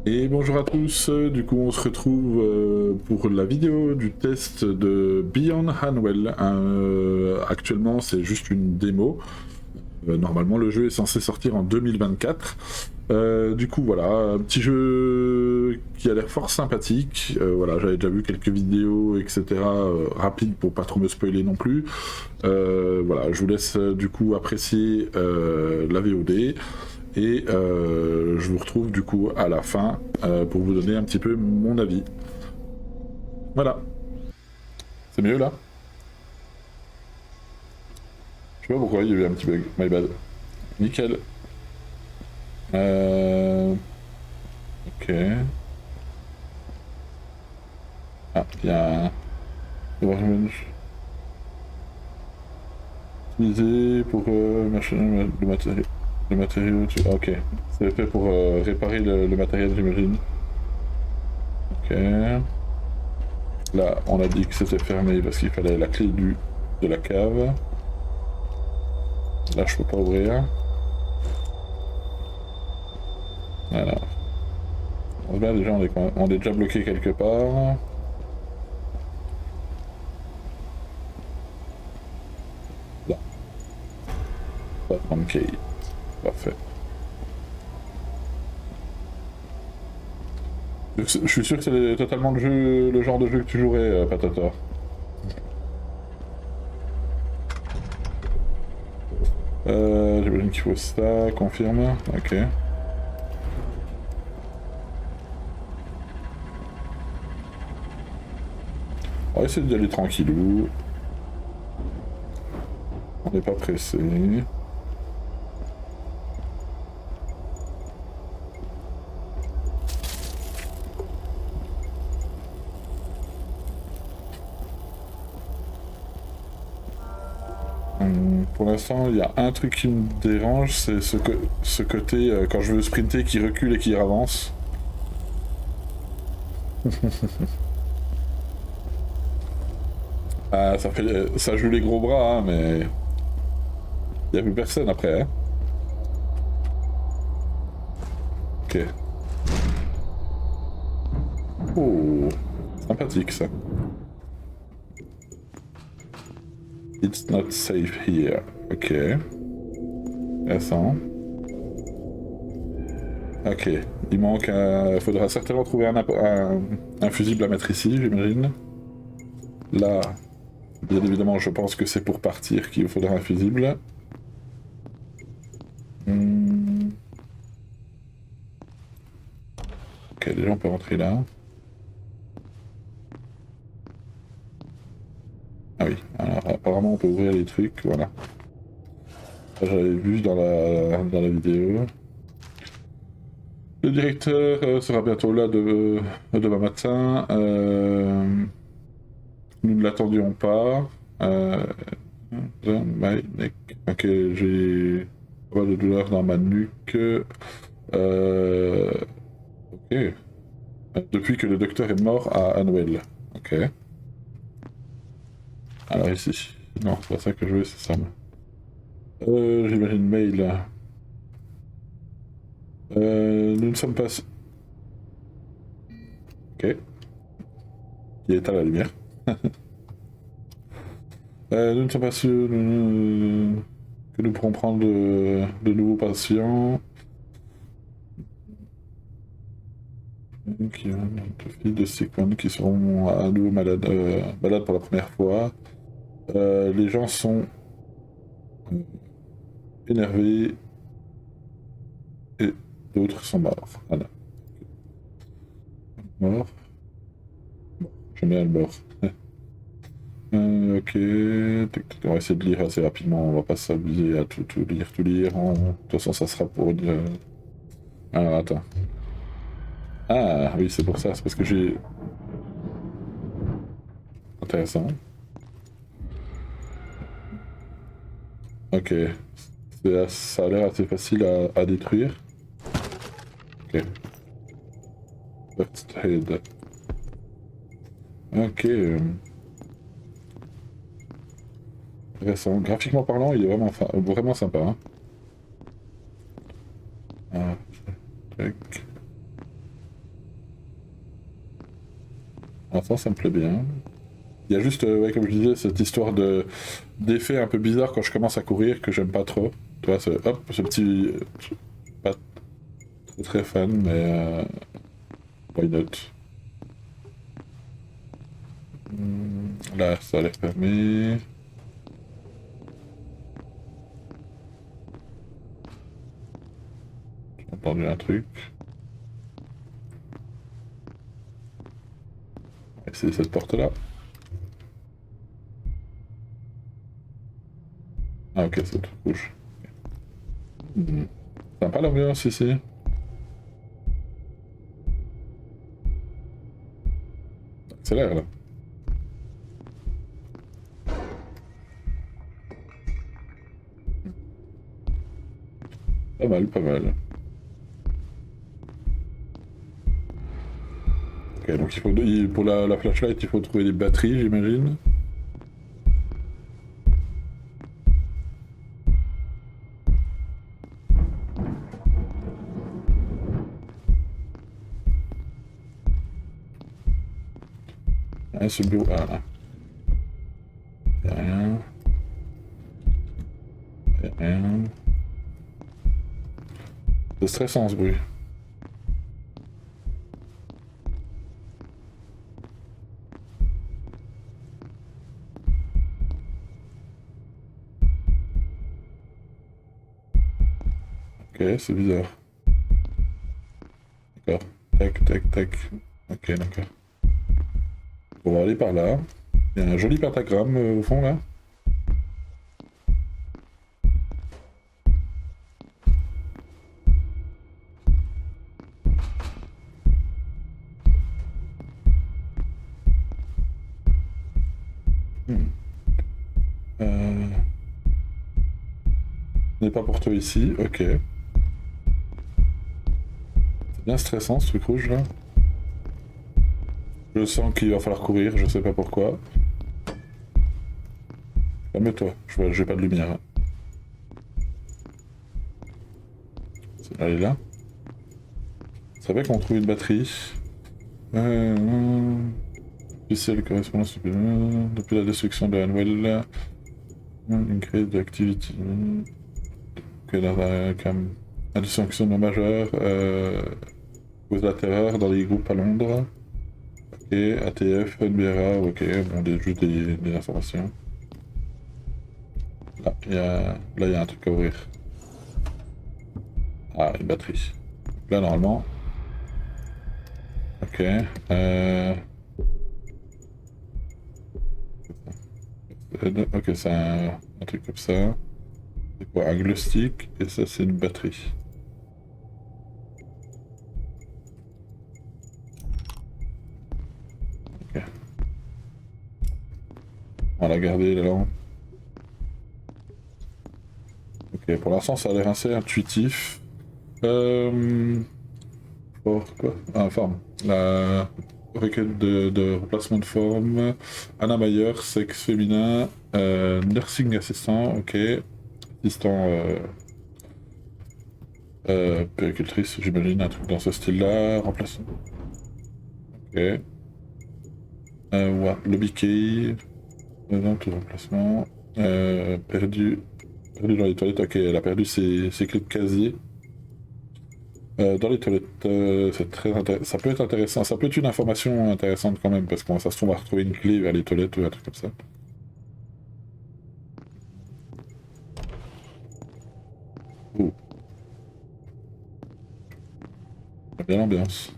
Et bonjour à tous, du coup on se retrouve pour la vidéo du test de Beyond Hanwell. Actuellement c'est juste une démo. Normalement le jeu est censé sortir en 2024. Du coup voilà, un petit jeu qui a l'air fort sympathique. Voilà, j'avais déjà vu quelques vidéos, etc. Rapides pour pas trop me spoiler non plus. Voilà, je vous laisse du coup apprécier la VOD. Et je vous retrouve du coup à la fin pour vous donner un petit peu mon avis. Voilà. C'est mieux là? Je sais pas pourquoi il y a eu un petit bug. My bad. Nickel. Ok. Ah, il y a un... Utilisé pour le matériau. Ah, ok. C'est fait pour réparer le matériel, j'imagine. Ok. Là, on a dit que c'était fermé parce qu'il fallait la clé de la cave. Là, je peux pas ouvrir. Alors. Là, déjà, on est déjà bloqué quelque part. Là. Pas prendre key. Parfait. Je suis sûr que c'est totalement le genre de jeu que tu jouerais, Patata. J'imagine qu'il faut ça, confirme. Ok. On va essayer d'y aller tranquillou. On n'est pas pressé. Pour l'instant, il y a un truc qui me dérange, c'est ce côté, quand je veux sprinter, qui recule et qui avance. Ah, ça joue les gros bras, hein, mais il n'y a plus personne après. Hein. Ok. Oh, sympathique ça. It's not safe here. Ok. Intéressant. Ok. Il manque un... Faudra certainement trouver un fusible à mettre ici, j'imagine. Là, bien évidemment, je pense que c'est pour partir qu'il faudra un fusible. Ok, déjà on peut rentrer là. Ah oui, alors apparemment on peut ouvrir les trucs, voilà. J'avais vu dans la vidéo. Le directeur sera bientôt là demain matin. Nous ne l'attendions pas. Ok, j'ai pas de douleur dans ma nuque. Ok. Depuis que le docteur est mort à Noël. Ok. Alors ici. Non, c'est pas ça que je veux, c'est ça. J'imagine mail. Nous ne sommes pas... Ok. Il est à la lumière. Nous ne sommes pas sûrs que nous pourrons prendre de nouveaux patients. Qui ont deux filles de séquences qui seront à nouveau malades pour la première fois. Les gens sont énervés et d'autres sont morts. Voilà. Mort. J'aime bien le mort. Ok, on va essayer de lire assez rapidement, on va pas s'abuser à tout lire, tout lire. De toute façon, ça sera pour... Alors, attends. Ah, oui, c'est pour ça, c'est parce que j'ai... Intéressant. Ok. Ça a l'air assez facile à détruire. Ok. First aid. Ok. Intéressant. Graphiquement parlant, il est vraiment sympa. Hein. Ah, tac. l'instant, ça me plaît bien. Il y a juste, ouais, comme je disais, cette histoire d'effet un peu bizarre quand je commence à courir que j'aime pas trop. Tu vois, hop, ce petit... je suis pas très fan, mais... why not. Là, ça a l'air fermé. J'ai entendu un truc. Et c'est cette porte-là. Ah ok, c'est tout rouge. Sympa l'ambiance ici. Accélère là. Pas mal, pas mal. Ok, donc pour la flashlight, il faut trouver des batteries, j'imagine. Ah, ce bureau... Ah, là. Y'a rien. Y'a rien. C'est stressant ce bruit. Ok, c'est bizarre. D'accord. Tac, tac, tac. Ok, d'accord. On va aller par là. Il y a un joli pentagramme au fond là. Ce n'est pas pour toi ici, ok. C'est bien stressant ce truc rouge là. Je sens qu'il va falloir courir, je sais pas pourquoi. Calme-toi, j'ai pas de lumière. Hein. Elle est là. C'est vrai qu'on trouve une batterie. Officielle correspondance depuis la destruction de Hanwell. Une crise d'activité. Que dans un dysfonctionnement majeur cause la terreur dans les groupes à Londres. Ok, ATF, NBRA, ok, bon, juste des informations. Là, il y a un truc à ouvrir. Ah, une batterie. Là, normalement. Ok. Ok, c'est un truc comme ça. C'est quoi? Un glow stick, et ça, c'est une batterie. Ok. On va la garder, la lampe. Ok, pour l'instant, ça a l'air assez intuitif. Pour quoi? Ah, forme. La requête de remplacement de forme. Anna Mayer, sexe féminin. Nursing assistant, ok. Assistant puéricultrice, j'imagine, un truc dans ce style-là. Remplacement. Ok. Ouais. Lobby key. Tout remplacement. Perdu dans les toilettes, ok, elle a perdu ses clés de casier. Dans les toilettes, c'est très intéressant. Ça peut être intéressant, ça peut être une information intéressante quand même, parce que ça se trouve, on va retrouver une clé vers les toilettes ou un truc comme ça. Oh. J'aime bien l'ambiance.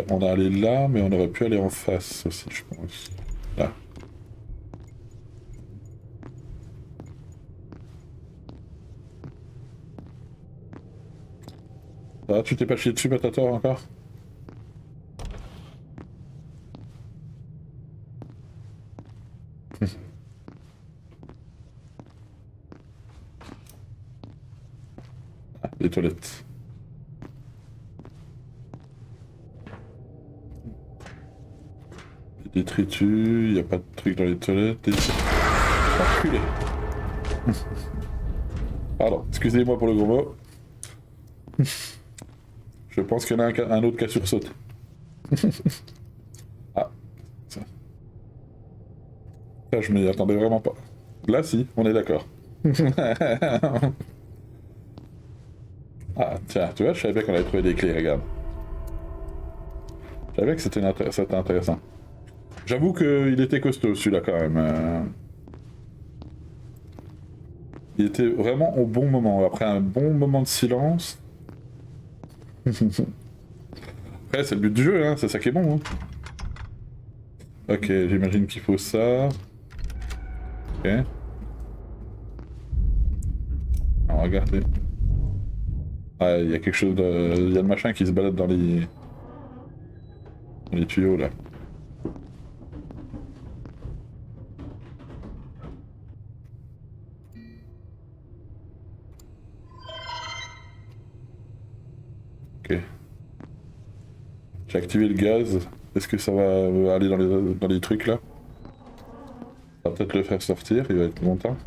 On a allé là, mais on aurait pu aller en face aussi, je pense. Là. Ah, tu t'es pas chié dessus, Matator, encore? Ah, les toilettes. Des détritus, il n'y a pas de truc dans les toilettes. Enculé. Pardon, excusez-moi pour le gros mot. Je pense qu'il y en a un autre qui a sursauté. Ah, ça. Ça, je m'y attendais vraiment pas. Là, si, on est d'accord. Ah, tiens, tu vois, je savais bien qu'on avait trouvé des clés, regarde. Je savais que c'était intéressant. J'avoue qu'il était costaud, celui-là, quand même. Il était vraiment au bon moment. Après un bon moment de silence. Après, c'est le but du jeu, hein, c'est ça qui est bon. Hein. Ok, j'imagine qu'il faut ça. Ok. Alors, regardez. Ah, il y a quelque chose de... Il y a le machin qui se balade dans les tuyaux, là. Ok. J'ai activé le gaz. Est-ce que ça va aller dans les trucs, là? Ça va peut-être le faire sortir, il va être longtemps.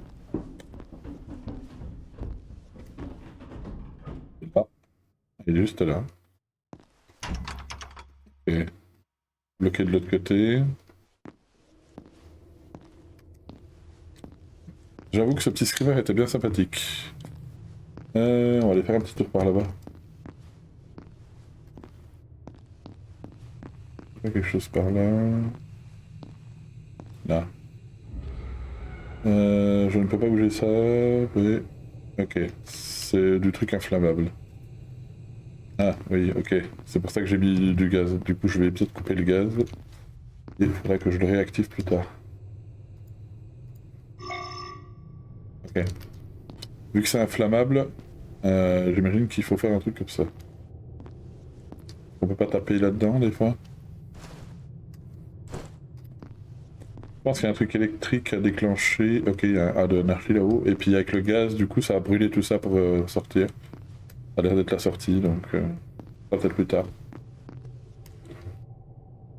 Ah, il est juste là. Ok. Bloqué de l'autre côté. J'avoue que ce petit screamer était bien sympathique. On va aller faire un petit tour par là-bas. Il y a quelque chose par là. Là. Je ne peux pas bouger ça. Oui. Ok. C'est du truc inflammable. Ah oui, ok. C'est pour ça que j'ai mis du gaz. Du coup, je vais peut-être couper le gaz. Et il faudrait que je le réactive plus tard. Ok. Vu que c'est inflammable, j'imagine qu'il faut faire un truc comme ça. On peut pas taper là-dedans des fois. Je pense qu'il y a un truc électrique à déclencher. Ok, il y a un A de l'énergie là-haut. Et puis avec le gaz, du coup, ça a brûlé tout ça pour sortir. Ça a l'air d'être la sortie, donc peut-être plus tard.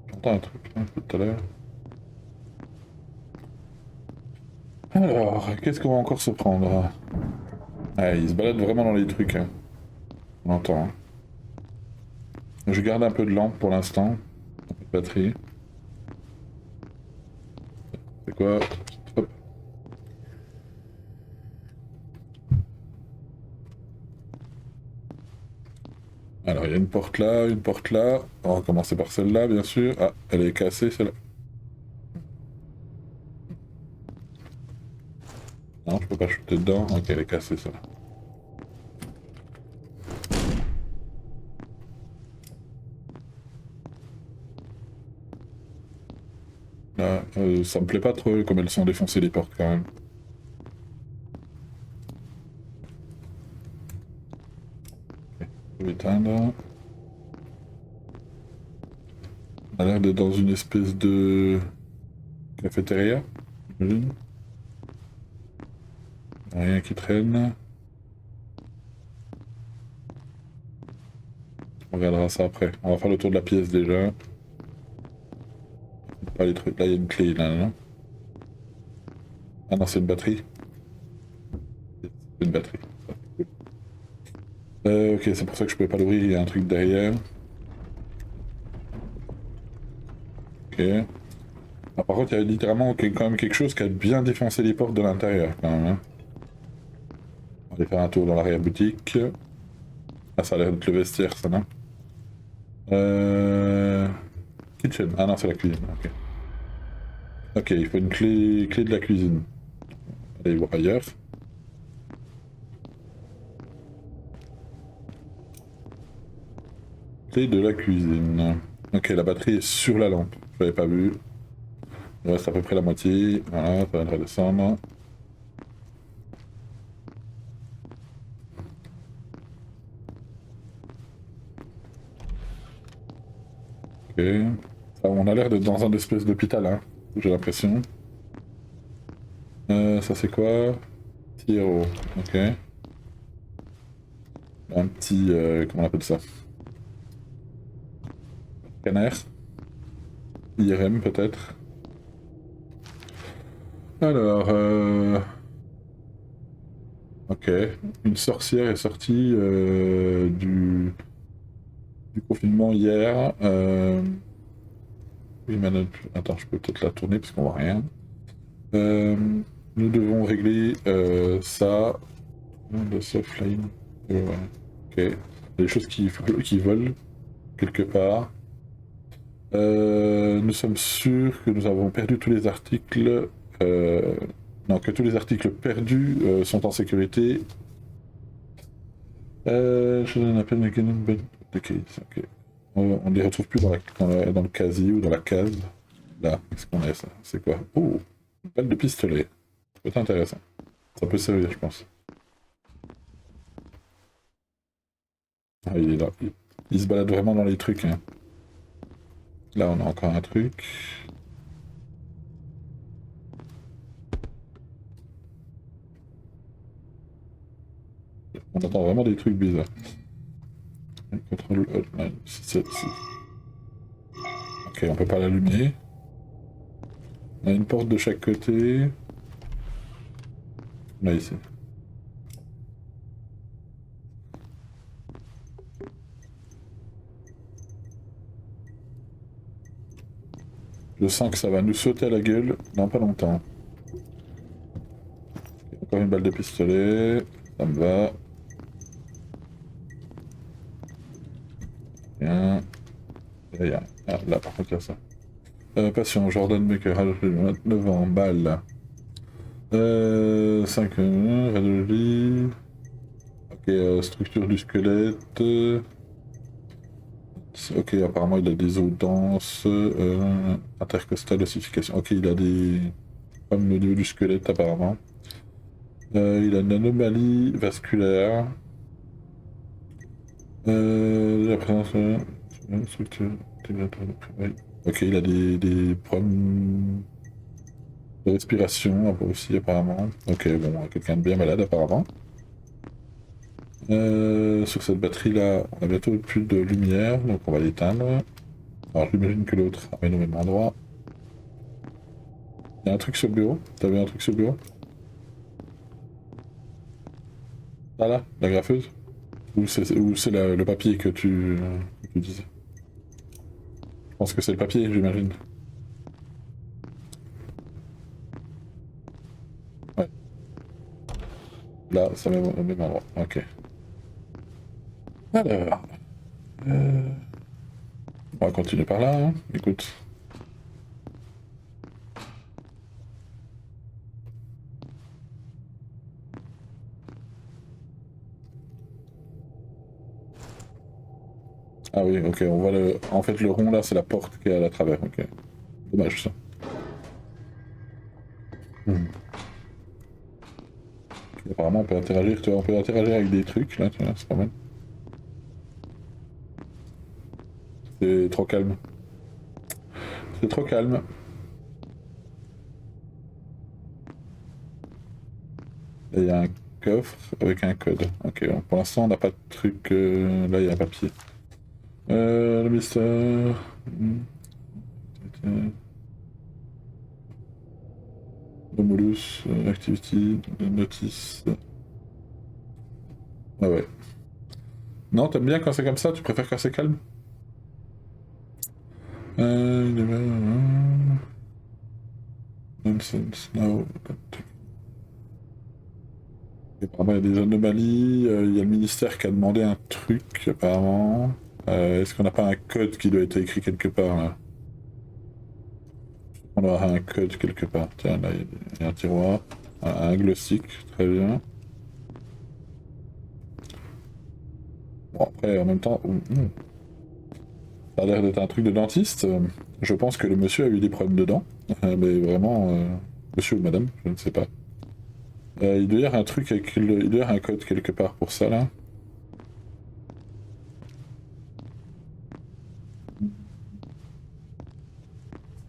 J'entends un truc là, tout à l'heure. Alors, qu'est-ce qu'on va encore se prendre? Ah, il se balade vraiment dans les trucs. Hein. On entend. Hein. Je garde un peu de lampe pour l'instant. Un peu de batterie. C'est quoi? Hop. Alors, il y a une porte là, une porte là. On va commencer par celle-là, bien sûr. Ah, elle est cassée, celle-là. Non, je peux pas shooter dedans. Ok, elle est cassée, celle-là. Là, ça me plaît pas trop comme elles sont défoncées les portes quand même. Je vais éteindre. On a l'air d'être dans une espèce de cafétéria, j'imagine. Rien qui traîne. On regardera ça après. On va faire le tour de la pièce déjà. Pas les trucs. Là, il y a une clé là, non? Ah non, c'est une batterie. C'est une batterie. Ok, c'est pour ça que je pouvais pas l'ouvrir. Il y a un truc derrière. Ok. Ah, par contre, il y a littéralement quand même quelque chose qui a bien défoncé les portes de l'intérieur quand même. Hein. On va aller faire un tour dans l'arrière-boutique. Ah, ça a l'air d'être le vestiaire, ça, non? Euh... Kitchen. Ah non, c'est la cuisine. Ok. Ok, il faut une clé de la cuisine. Allez voir ailleurs. Clé de la cuisine. Ok, la batterie est sur la lampe. Je l'avais pas vu. Il reste à peu près la moitié. Voilà, ça va redescendre. Ok. Ça, on a l'air d'être dans un espèce d'hôpital, hein. J'ai l'impression. Ça c'est quoi? Tiro. Ok. Un petit... comment on appelle ça? Scanner. IRM peut-être. Alors... Ok. Une sorcière est sortie du confinement hier. Oui, mais attends, je peux peut-être la tourner parce qu'on voit rien. Nous devons régler ça. Le softline. Ouais. Ok. Il y a des choses qui volent quelque part. Nous sommes sûrs que nous avons perdu tous les articles. Non, que tous les articles perdus sont en sécurité. Je donne un appel de Canon case. Ok. On les retrouve plus dans le casier ou dans la case. Là, qu'est-ce qu'on a ça? C'est quoi? Oh, une balle de pistolet. Ça peut être intéressant. Ça peut servir, je pense. Ah, il est là. Il se balade vraiment dans les trucs. Hein. Là, on a encore un truc. On entend vraiment des trucs bizarres. Contrôle hotline. Ok, on peut pas l'allumer. On a une porte de chaque côté. Là, ici. Je sens que ça va nous sauter à la gueule dans pas longtemps. Encore une balle de pistolet. Ça me va. Rien. Rien. Ah, là, par contre, il y a ça. Patient, Jordan Baker, 29 ans, balle. 5 radiologie. Ok, structure du squelette. Ok, apparemment il a des os denses. Intercostale ossification. Ok, il a des problèmes au niveau du squelette apparemment. Il a une anomalie vasculaire. La présence structure. Oui. Ok, il a des problèmes de respiration aussi apparemment. Ok, bon, quelqu'un de bien malade apparemment. Sur cette batterie là, on a bientôt plus de lumière, donc on va l'éteindre. Alors j'imagine que l'autre amène au même endroit. Il y a un truc sur le bureau. T'as vu un truc sur le bureau? Ah là, la graffeuse? Ou c'est le papier que tu disais? Je pense que c'est le papier, j'imagine. Ouais. Là, ça met au même endroit. Ok. Alors. On va continuer par là, hein. Écoute. Ah oui, ok, on voit le. En fait, le rond là, c'est la porte qui est à la travers, ok. Dommage ça. Hmm. Apparemment, on peut interagir, tu vois, on peut interagir avec des trucs là, tu vois, c'est pas mal. C'est trop calme. C'est trop calme. Là, il y a un coffre avec un code. Ok, bon, pour l'instant, on n'a pas de truc. Là, il y a un papier. Le mystère. Romulus, Activity, Notice. Ah ouais. Non, t'aimes bien quand c'est comme ça? Tu préfères quand c'est calme? Nonsense, no. Apparemment, il y a des anomalies. Il y a le ministère qui a demandé un truc, apparemment. Est-ce qu'on n'a pas un code qui doit être écrit quelque part là? On doit avoir un code quelque part. Tiens, là, il y a un tiroir. Un glow-stick, très bien. Bon, après, en même temps, ça a l'air d'être un truc de dentiste. Je pense que le monsieur a eu des problèmes de dents. Mais vraiment, monsieur ou madame, je ne sais pas. Il doit y avoir un truc avec il doit y avoir un code quelque part pour ça là.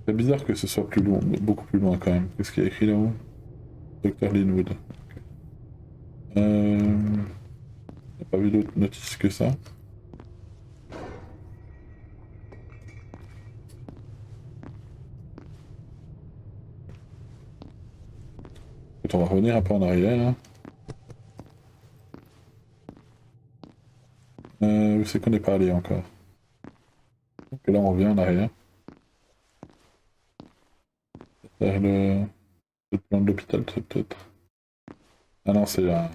C'est bizarre que ce soit plus loin, beaucoup plus loin quand même. Qu'est-ce qu'il y a écrit là-haut? Dr Linwood. Okay. J'ai pas vu d'autres notices que ça. Écoute, on va revenir un peu en arrière. Hein. Où c'est qu'on est pas allé encore? que là on revient en arrière. Vers le plan de l'hôpital peut-être. Ah non, c'est un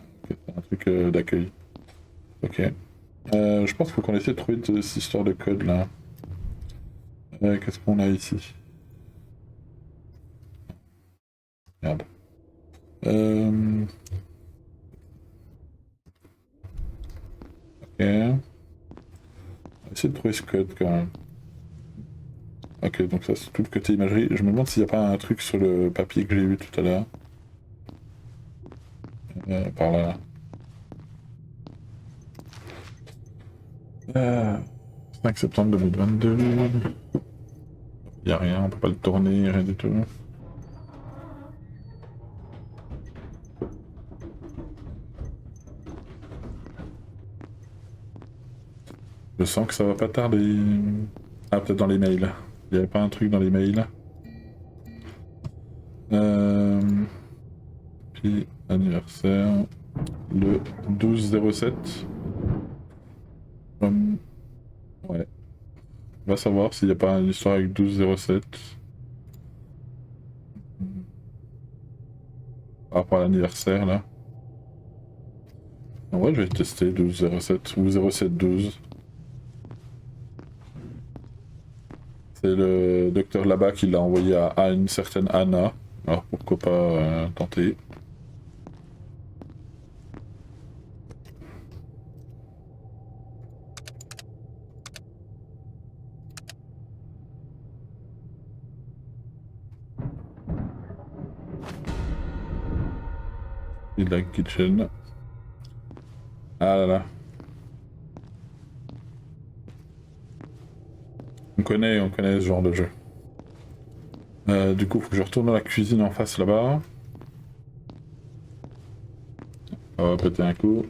truc d'accueil. Ok. Je pense qu'il faut qu'on essaie de trouver cette histoire de code là. Qu'est-ce qu'on a ici? Merde. Ok. On va essayer de trouver ce code quand même. Ok, donc ça c'est tout le côté imagerie. Je me demande s'il n'y a pas un truc sur le papier que j'ai vu tout à l'heure. Par là. 5 septembre 2022. Il n'y a rien, on peut pas le tourner, rien du tout. Je sens que ça va pas tarder. Ah, peut-être dans les mails. Il n'y avait pas un truc dans les mails. Puis anniversaire. Le 12-07. Ouais. On va savoir s'il n'y a pas une histoire avec 12-07. Par rapport à l'anniversaire là. En vrai, je vais tester 12-07 ou 07-12. C'est le docteur là-bas qui l'a envoyé à une certaine Anna. Alors pourquoi pas tenter. Et la kitchen. Ah là là. On connaît ce genre de jeu. Du coup, faut que je retourne dans la cuisine en face là-bas. On va péter un coup.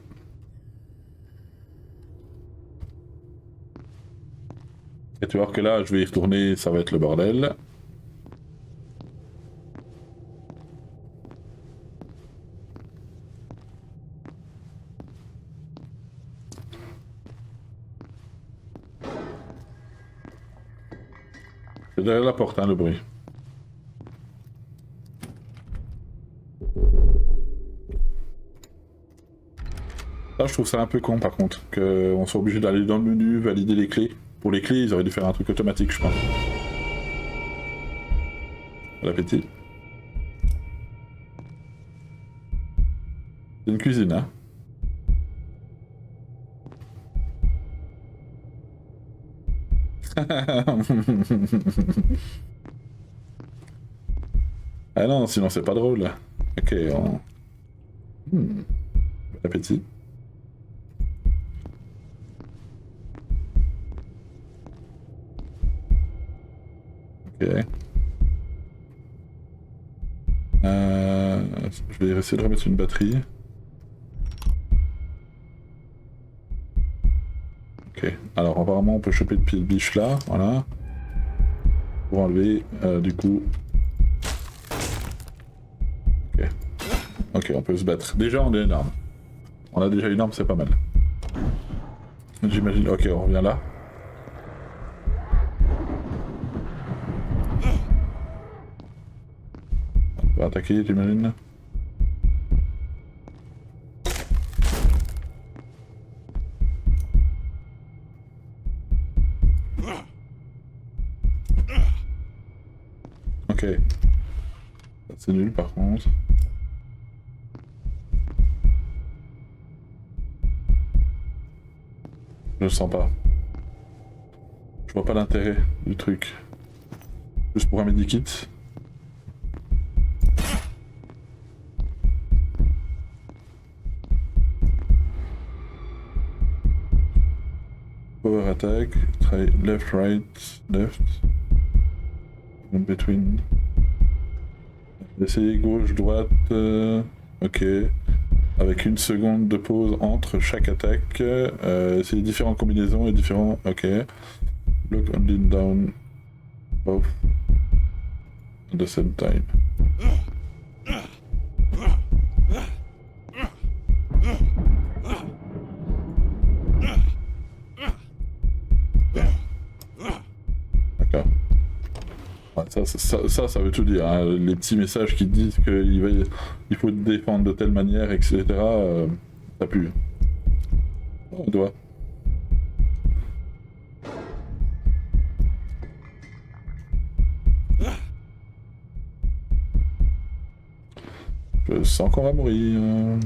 Et tu vois que là, je vais y retourner, ça va être le bordel. C'est derrière la porte, hein, le bruit. Là, je trouve ça un peu con, par contre, qu'on soit obligé d'aller dans le menu, valider les clés. Pour les clés, ils auraient dû faire un truc automatique, je pense. Bon appétit. C'est une cuisine, hein. Ah non, sinon c'est pas drôle. Ok, on... Bon appétit. Ok. Je vais essayer de remettre une batterie. Ok. Alors apparemment on peut choper le pied de biche là, voilà. Pour enlever, du coup... Ok. Ok, on peut se battre. Déjà on a une arme. On a déjà une arme, c'est pas mal. J'imagine... Ok, on revient là. On va attaquer, j'imagine. Ok. C'est nul par contre. Je le sens pas. Je vois pas l'intérêt du truc. Juste pour un medikit. Power attack, try left, right, left. In between. Essayer gauche, droite. Ok. Avec une seconde de pause entre chaque attaque. Essayer différentes combinaisons et différents. Ok. Block only down both at the same time. Ça veut tout dire. Hein. Les petits messages qui disent il faut te défendre de telle manière, etc. Ça pue. Oh, on doit. Je sens qu'on va mourir.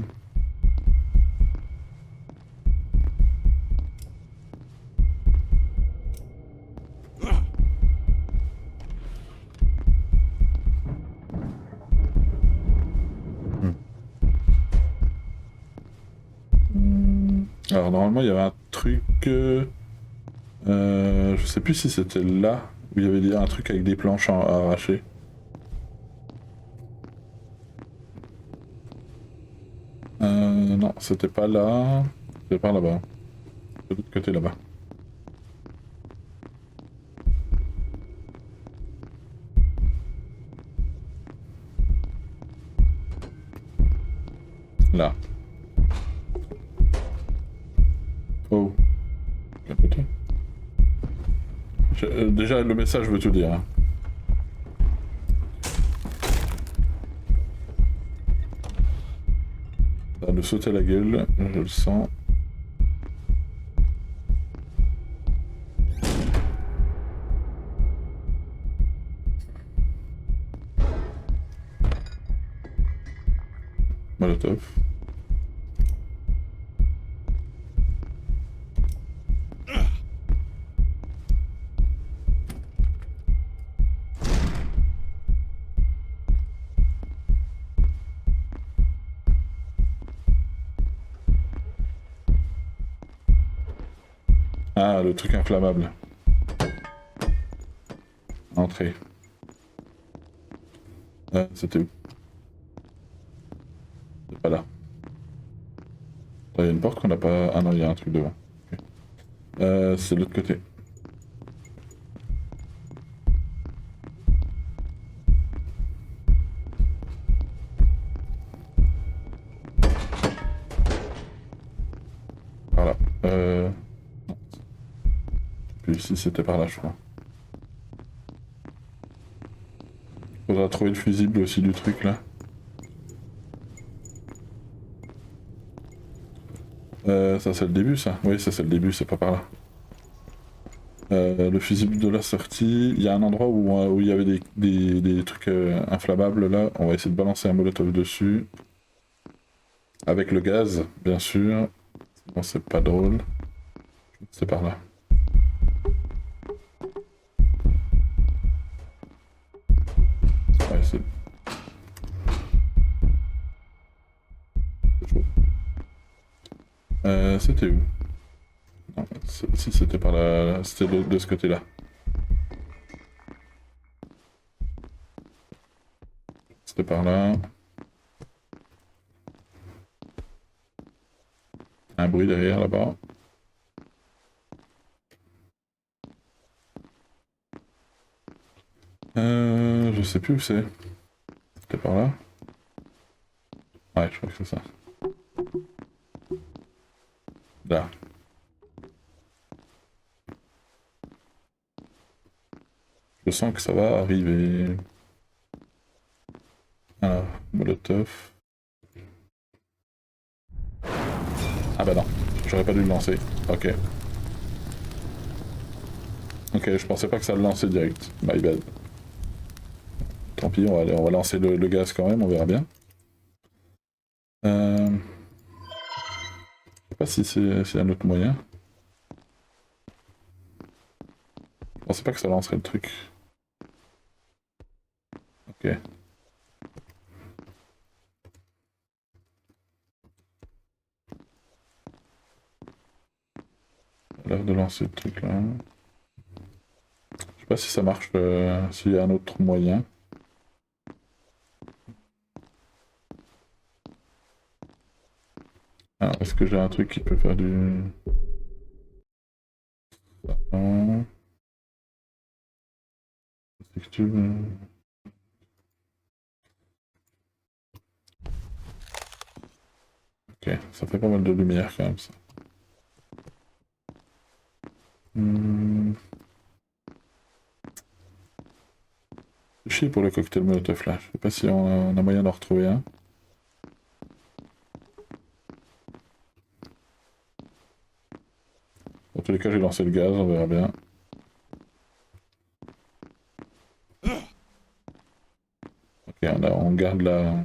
Alors normalement il y avait un truc... je sais plus si c'était là, où il y avait un truc avec des planches arrachées. Non, c'était pas là. C'était par là-bas. De l'autre côté là-bas. Là. Oh. Déjà, le message veut tout dire. Hein. Ça va nous sauter la gueule, je le sens. Molotov. Ah, le truc inflammable. Entrée. C'était où? C'est pas là. Il y a une porte qu'on n'a pas... Ah non, il y a un truc devant. Okay. C'est de l'autre côté. Voilà. Puis ici, c'était par là, je crois. Faudra trouver le fusible aussi du truc, là. Ça c'est le début ça? Oui ça c'est le début, c'est pas par là. Le fusible de la sortie, il y a un endroit où il y avait des trucs inflammables là, on va essayer de balancer un molotov dessus. Avec le gaz, bien sûr. Sinon c'est pas drôle. C'est par là. Ouais c'est... C'était où? Non, si c'était par là, c'était de ce côté-là. C'était par là. Un bruit derrière là-bas. Je sais plus où c'est. C'était par là. Ouais, je crois que c'est ça. Là. Je sens que ça va arriver. Alors, molotov. Ah bah non, j'aurais pas dû le lancer. Ok. Ok, je pensais pas que ça le lançait direct. My bad. Tant pis, on va lancer le gaz quand même, on verra bien. Je sais pas si c'est un autre moyen. Je pensais pas que ça lancerait le truc. Ok. L'air de lancer le truc là. Je sais pas si ça marche, s'il y a un autre moyen. Alors, est-ce que j'ai un truc qui peut faire du... Non. Ok, ça fait pas mal de lumière quand même ça. Chier pour le cocktail Molotov là. Je sais pas si on a moyen d'en retrouver un. Dans tous les cas, j'ai lancé le gaz, on verra bien. Ok, on garde la...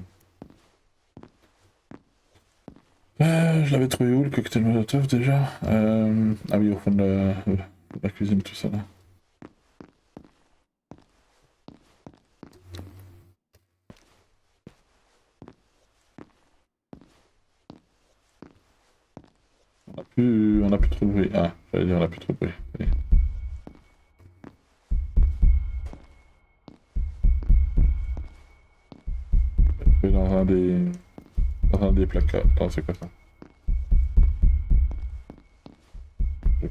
je l'avais trouvé où le cocktail Molotov déjà Ah oui, au fond de la cuisine, tout ça là. On a plus trop de bruit. Ah, j'allais dire on a plus trop de bruit. Allez. Dans un des placards. Attends, c'est quoi ça? Le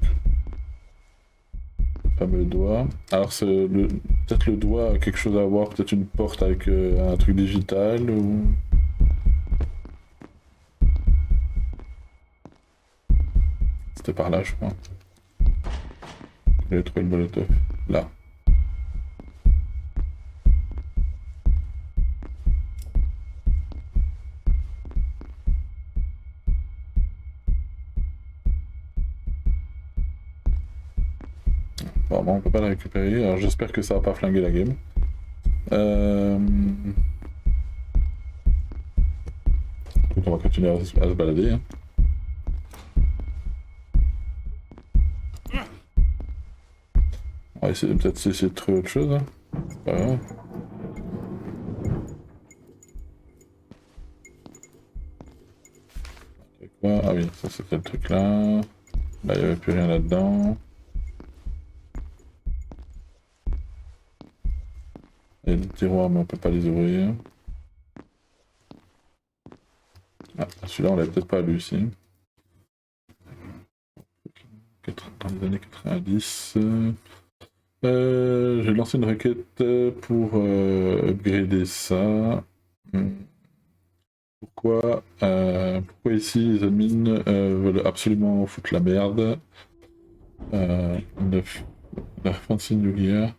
fameux doigt. Alors peut-être le doigt a quelque chose à voir, peut-être une porte avec un truc digital ou... C'était par là, je crois. J'ai trouvé le molotov. Là. Bon, on peut pas le récupérer, alors j'espère que ça va pas flinguer la game. Donc on va continuer à se balader. Hein. On va essayer peut-être essayer de trouver autre chose. Hein. C'est pas grave. Quoi? Ah oui, ça c'était le truc là. Là, il n'y avait plus rien là-dedans. Il y a des tiroirs, mais on peut pas les ouvrir. Ah, celui-là, on l'avait peut-être pas lu ici. Dans les années 90. J'ai lancé une requête pour upgrader ça. Pourquoi ici les admins veulent absolument foutre la merde? 26 New Gear.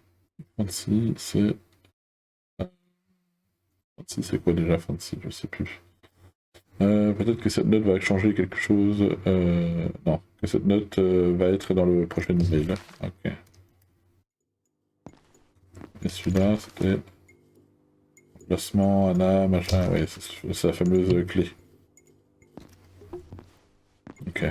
26 c'est... 26 c'est quoi déjà 26? Je sais plus. Peut-être que cette note va changer quelque chose. Non, que cette note va être dans le prochain email. Ok. Et celui-là, c'était... Placement, Anna, machin, ouais, c'est la fameuse clé. Ok.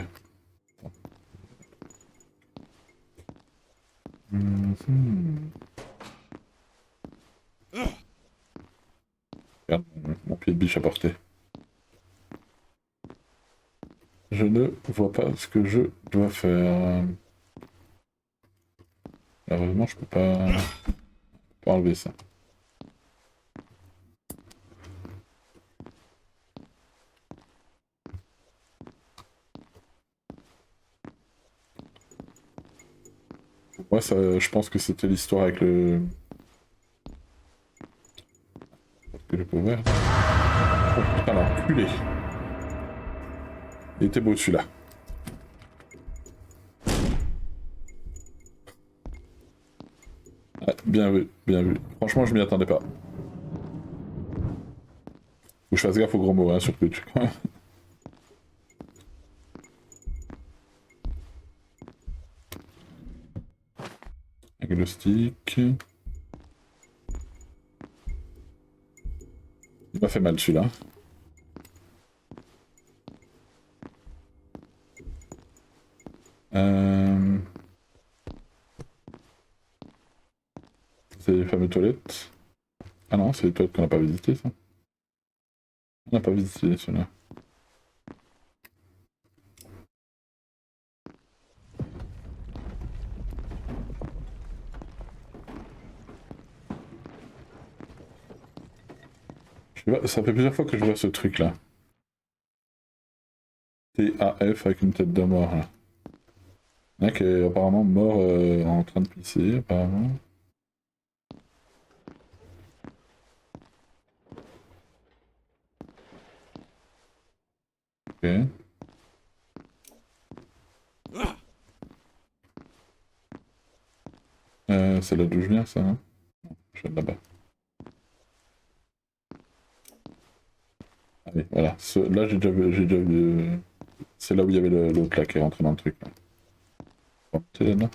Regarde, mon pied de biche à portée. Je ne vois pas ce que je dois faire. Malheureusement, je peux pas enlever ça. Moi, ça, je pense que c'était l'histoire avec le... Que je peux ouvrir. Oh putain, l'enculé. Il était beau celui-là. Ouais, bien vu, bien vu. Franchement, je m'y attendais pas. Faut que je fasse gaffe aux gros mots, hein, sur Twitch. Avec le stick. Il m'a fait mal celui-là. C'est les fameuses toilettes. Ah non, c'est les toilettes qu'on n'a pas visitées, ça. On n'a pas visité celui-là. Ça fait plusieurs fois que je vois ce truc-là. TAF avec une tête de mort, là. Il y en a qui est apparemment mort en train de pisser, apparemment. Ok. C'est là d'où je viens, ça, hein? Je viens de là-bas. Voilà, là j'ai déjà vu. C'est là où il y avait l'autre là qui est rentré dans le truc. Là. Bon, t'es là.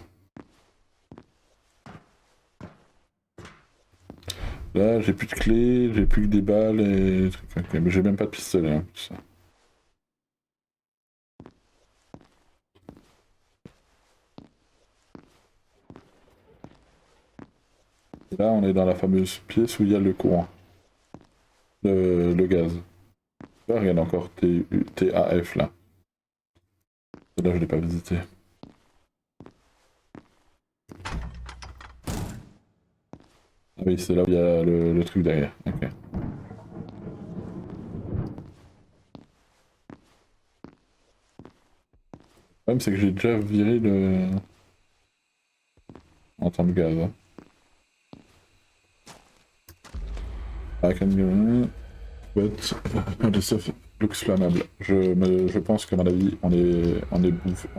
Là, j'ai plus de clés, j'ai plus que des balles et des trucs. Okay, mais j'ai même pas de pistolet. Hein, tout ça. Et là, on est dans la fameuse pièce où il y a le courant, le gaz. Là, regarde encore TAF là. Là, je l'ai pas visité. Ah oui, c'est là où il y a le truc derrière. Ok. Le problème, c'est que j'ai déjà viré le. En termes de gaz. Hein. I can go, but the stuff looks flammable. Je pense qu'à mon avis, on est bouffé.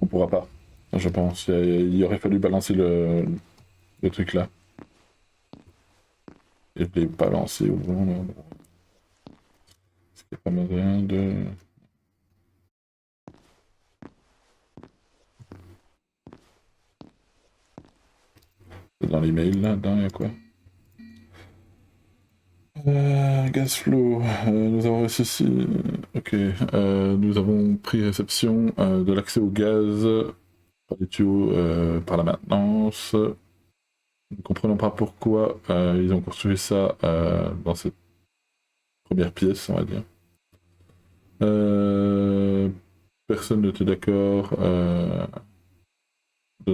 On pourra pas. Je pense. Il aurait fallu balancer le truc là. Et je l'ai balancé au bon endroit. Est-ce qu'il n'y a pas moyen de. Dans l'email là-dedans, il y a quoi? Gaz flow, nous avons ceci. Ok, nous avons pris réception de l'accès au gaz par les tuyaux par la maintenance. Nous ne comprenons pas pourquoi ils ont construit ça dans cette première pièce, on va dire. Personne n'était d'accord de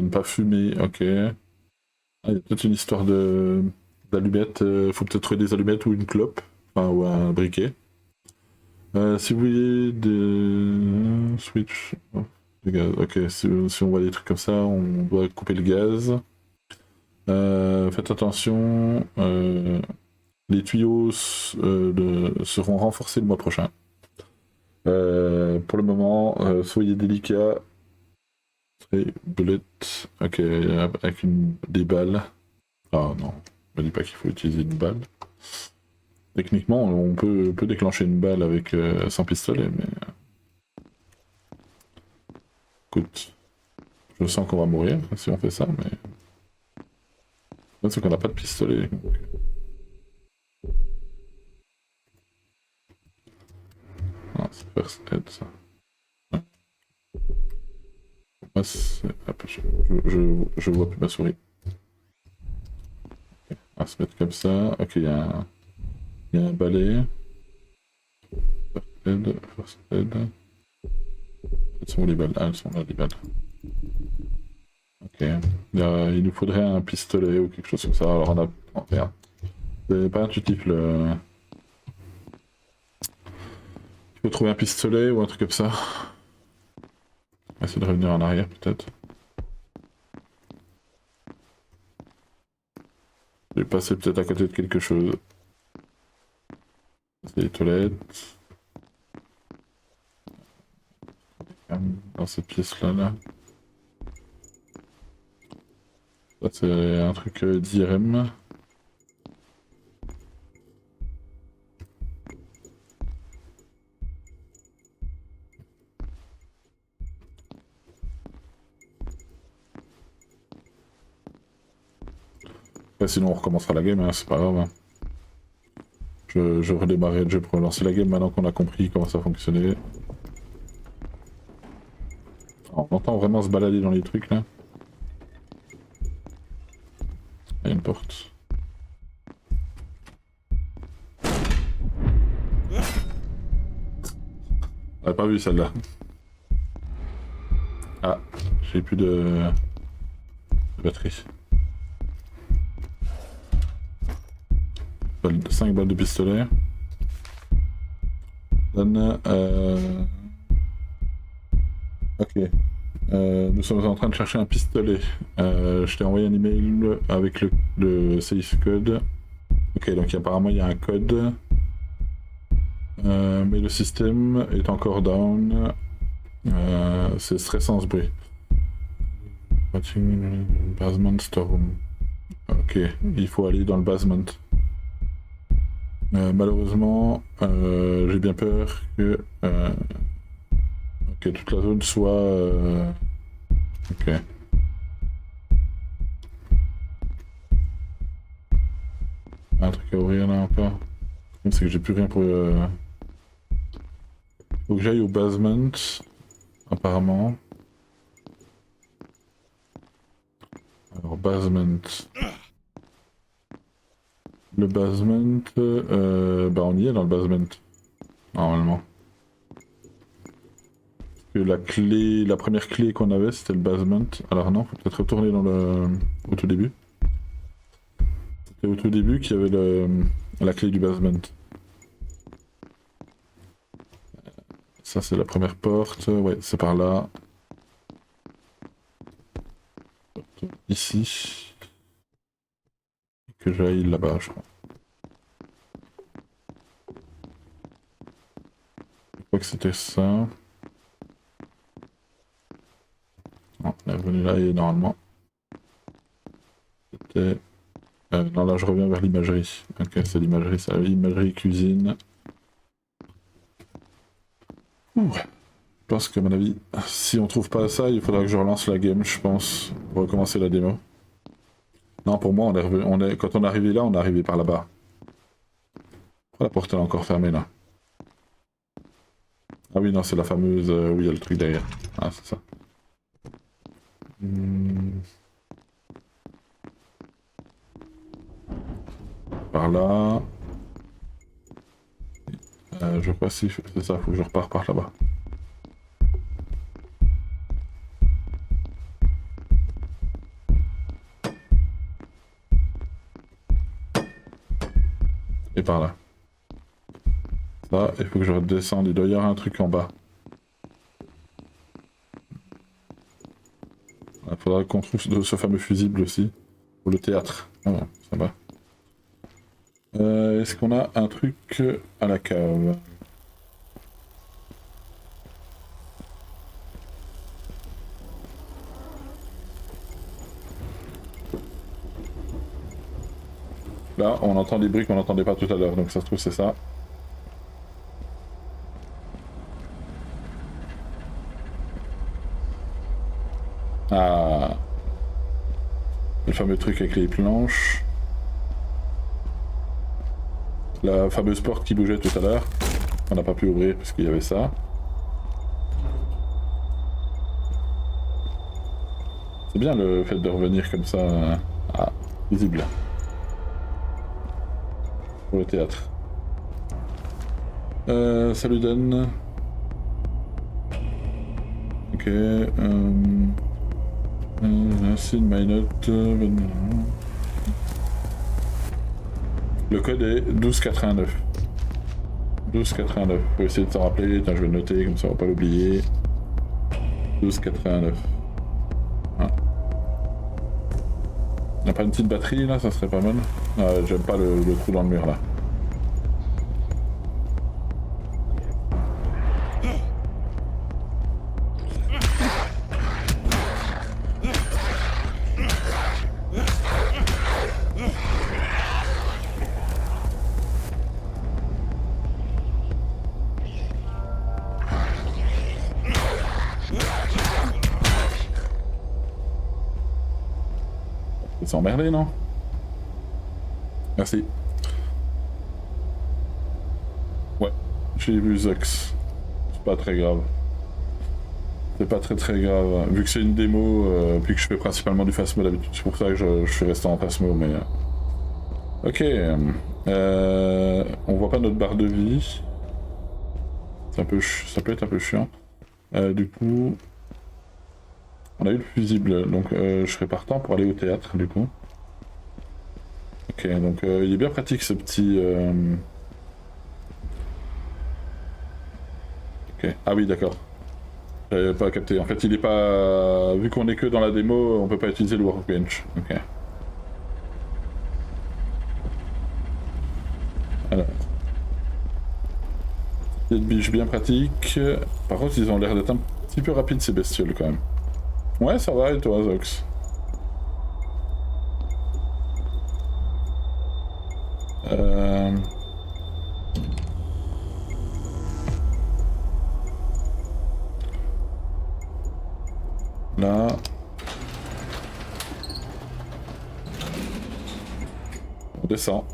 ne pas fumer, ok. Ah, il y a peut-être une histoire d'allumettes, faut peut-être trouver des allumettes ou une clope, enfin, ou un briquet. Si vous voyez des switch de gaz, ok, si on voit des trucs comme ça, on doit couper le gaz. Faites attention, les tuyaux seront renforcés le mois prochain. Pour le moment, soyez délicats. Bullet, ok, avec des balles. Ah non, ne me dis pas qu'il faut utiliser une balle. Techniquement, on peut déclencher une balle avec sans pistolet, mais... Écoute, je sens qu'on va mourir si on fait ça, mais... C'est qu'on n'a pas de pistolet. Donc... Non, c'est first aid, ça. Ouais. Moi, c'est... Hop, je vois plus ma souris. Okay. On va se mettre comme ça. Ok, il y a un balai. First aid. Elles sont où les balles? Ah, elles sont là, les balles. Ok. Il nous faudrait un pistolet ou quelque chose comme ça. Alors on a... Oh, merde. C'est pas intuitif le... Il faut trouver un pistolet ou un truc comme ça. On va essayer de revenir en arrière peut-être. Je vais passer peut-être à côté de quelque chose. C'est les toilettes. Dans cette pièce-là, là. Ça c'est un truc d'IRM. Ouais, sinon on recommencera la game, hein, c'est pas grave. Hein. Je redémarrerai le jeu pour relancer la game maintenant qu'on a compris comment ça fonctionnait. Alors, on entend vraiment se balader dans les trucs là. Il y a une porte. On a pas vu celle-là. Ah, j'ai plus de batterie. 5 balles de pistolet. Donne. Ok. Nous sommes en train de chercher un pistolet. Je t'ai envoyé un email avec le safe code. Ok, donc apparemment il y a un code. Mais le système est encore down. C'est stressant ce bruit. Basement storeroom. Ok, il faut aller dans le basement. Malheureusement, j'ai bien peur que toute la zone soit... Ok. Un truc à ouvrir là encore. C'est que j'ai plus rien pour... Faut que j'aille au basement, apparemment. Alors, basement. Le basement... bah on y est dans le basement. Normalement. Que la clé, la première clé qu'on avait, c'était le basement. Alors non, faut peut-être retourner dans le... au tout début. C'était au tout début qu'il y avait la clé du basement. Ça c'est la première porte, ouais, c'est par là. Ici. Que j'aille là-bas, je crois. Je crois que c'était ça. Non, la venue là est normalement. C'était... non, là je reviens vers l'imagerie. Ok, c'est l'imagerie, ça. L'imagerie cuisine. Ouh. Je pense qu'à mon avis, si on trouve pas ça, il faudra que je relance la game, je pense, pour recommencer la démo. Non, pour moi, quand on est arrivé là, on est arrivé par là-bas. Pourquoi la porte elle est encore fermée là? Ah oui, non, c'est la fameuse... oui, il y a le truc derrière. Ah, c'est ça. Par là... je crois que c'est ça, faut que je repars par là-bas. Et par là. Ça, il faut que je redescende, il doit y avoir un truc en bas. Il faudra qu'on trouve ce fameux fusible aussi. Pour le théâtre. Ah bon, ça va. Est-ce qu'on a un truc à la cave? Là, on entend des bruits qu'on n'entendait pas tout à l'heure, donc ça se trouve c'est ça. Ah, le fameux truc avec les planches. La fameuse porte qui bougeait tout à l'heure. On n'a pas pu ouvrir parce qu'il y avait ça. C'est bien le fait de revenir comme ça. Ah, visible. Pour le théâtre. Salut Dan. Ok. C'est une my note. Le code est 1289. 1289. Faut essayer de s'en rappeler. Attends, je vais le noter comme ça on va pas l'oublier. 1289. Ah. On a pas une petite batterie là, ça serait pas mal. Ah, j'aime pas le trou dans le mur là. C'est emmerdé, non? Merci. Ouais, j'ai vu Zox. C'est pas très grave. C'est pas très grave. Vu que c'est une démo, puis que je fais principalement du Phasmo d'habitude, c'est pour ça que je suis resté en Phasmo, mais... Ok. On voit pas notre barre de vie. Ça peut être un peu chiant. Du coup... On a eu le fusible, donc je serais partant pour aller au théâtre, du coup. Ok, donc il est bien pratique ce petit... Ok, ah oui, d'accord. J'avais pas capté. En fait, il est pas... Vu qu'on est que dans la démo, on peut pas utiliser le workbench. Ok. Alors. Petite biche bien pratique. Par contre, ils ont l'air d'être un petit peu rapides ces bestioles quand même. Ouais, ça va, et toi, Zox? Là. On descend.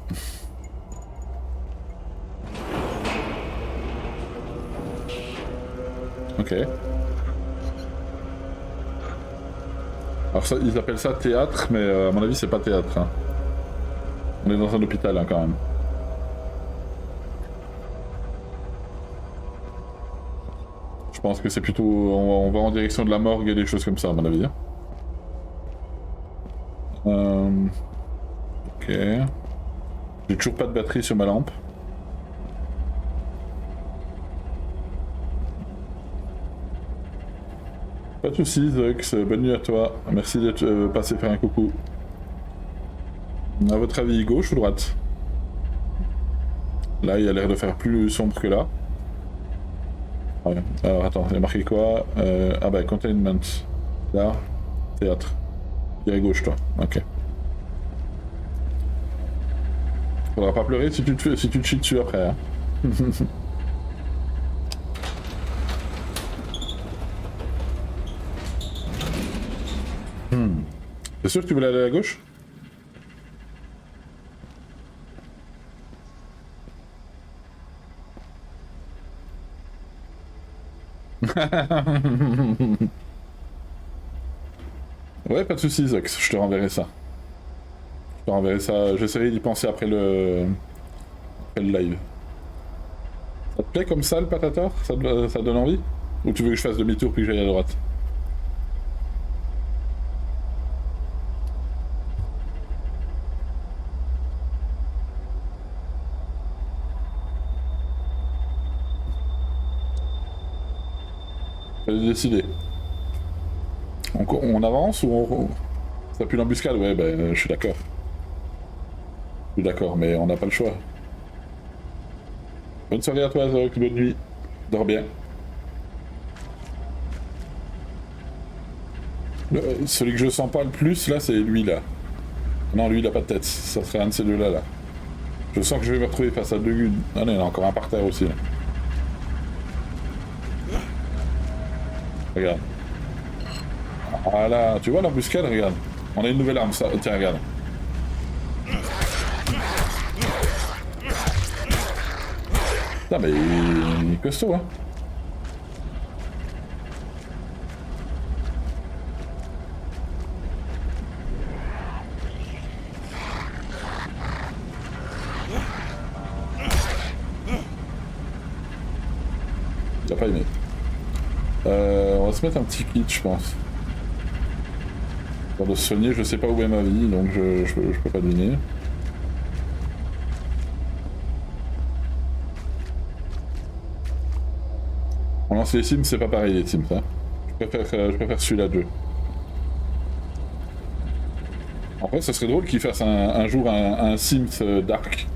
Ok. Alors ça, ils appellent ça théâtre, mais à mon avis c'est pas théâtre. Hein. On est dans un hôpital hein, quand même. Je pense que c'est plutôt... On va en direction de la morgue et des choses comme ça à mon avis. Ok. J'ai toujours pas de batterie sur ma lampe. Pas de soucis, Zux, bonne nuit à toi. Merci d'être passé faire un coucou. À votre avis, gauche ou droite? Là, il a l'air de faire plus sombre que là. Ouais. Alors attends, il y a marqué quoi ah bah, containment. Là, théâtre. Je dirais gauche, toi. Ok. Faudra pas pleurer si tu te chies dessus après. Hein. T'es sûr que tu voulais aller à gauche? Ouais, pas de soucis, Zox, je te renverrai ça. Je te renverrai ça, j'essaierai d'y penser après le live. Ça te plaît comme ça le patator? Ça te donne envie? Ou tu veux que je fasse demi-tour puis que j'aille à droite? J'ai décidé. On avance ou on... Ça pue l'embuscade? Ouais, ben je suis d'accord. Je suis d'accord, mais on n'a pas le choix. Bonne soirée à toi, Zox, bonne nuit. Dors bien. Celui que je sens pas le plus, là, c'est lui, là. Non, lui, il a pas de tête. Ça serait un de ces deux-là, là. Je sens que je vais me retrouver face à deux... Ah non, il y en a encore un par terre aussi, là. Regarde. Voilà, tu vois l'embuscade, regarde. On a une nouvelle arme, ça. Tiens, regarde. Putain, mais il est costaud, hein. Il a pas aimé. On va se mettre un petit kit, je pense. Pour de se soigner, je sais pas où est ma vie, donc je peux pas deviner. On lance les Sims, c'est pas pareil les Sims, hein. Je préfère celui-là de jeu. En fait, ça serait drôle qu'ils fassent un jour un Sims dark.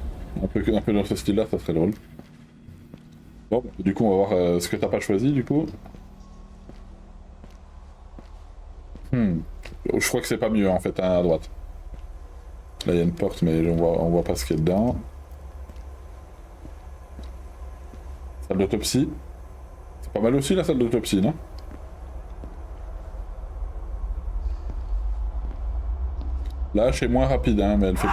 Un peu dans ce style-là, ça serait drôle. Bon, bah, du coup, on va voir ce que t'as pas choisi, du coup. Je crois que c'est pas mieux, en fait, hein, à droite. Là, il y a une porte, mais on voit pas ce qu'il y a dedans. Salle d'autopsie. C'est pas mal aussi, la salle d'autopsie, non? Là, c'est moins rapide, hein, mais elle fait...